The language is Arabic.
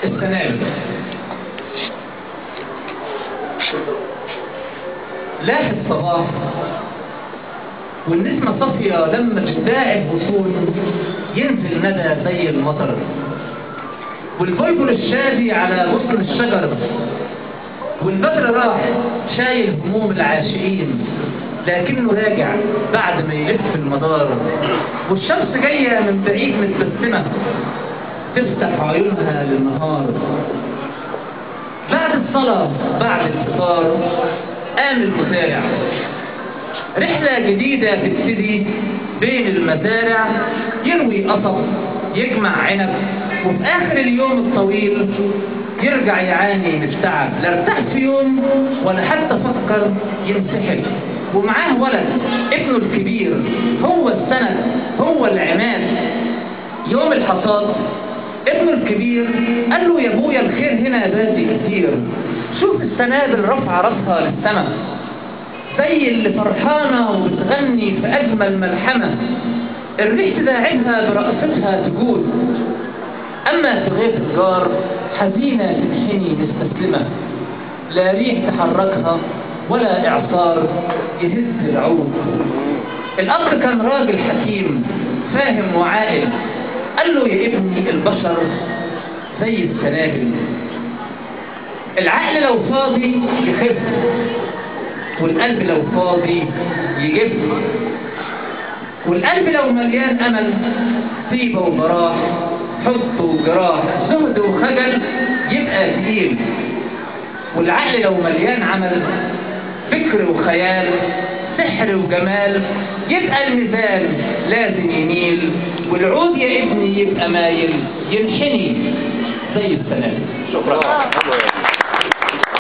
السنابل. لاح الصباح والنسمة صافية لما بتداعي الغصون ينزل ندى زي المطر، والبلبل الشادي على غصن الشجر، والبدر راح شايل هموم العاشقين لكنه راجع بعد ما يلف المدار، والشمس جاية من بعيد متبسمة تفتح عيونها للنهار. بعد الصلاة بعد الفطار قام المزارع، رحلة جديدة تبتدي بين المزارع، يروي قصب يجمع عنب، وفي آخر اليوم الطويل يرجع يعاني من التعب، لا ارتاح في يوم ولا حتى فكر ينسحب. ومعاه ولد ابنه الكبير هو السند هو العماد. يوم الحصاد ابنه الكبير قال له يا ابويا الخير هنا بادي كتير، شوف السنابل رافعه راسها للسما زي اللي فرحانه وبتغني في اجمل ملحمه، الريح تداعبها برقصتها تجود، اما في غيط الجار حزينه تنحني مستسلمه، لا ريح تحركها ولا اعصار يهز العود. الاب كان راجل حكيم فاهم وعاقل، قال له يا ابني البشر زي السنابل، العقل لو فاضي يخف والقلب لو فاضي يجف، والقلب لو مليان امل طيبه وبراح، حب وجراح، زهد وخجل يبقى تقيل، والعقل لو مليان عمل فكر وخيال سحر وجمال يبقى الميزان لازم يميل، والعود يا ابني يبقى مايل ينحني زي السنابل. شكرا.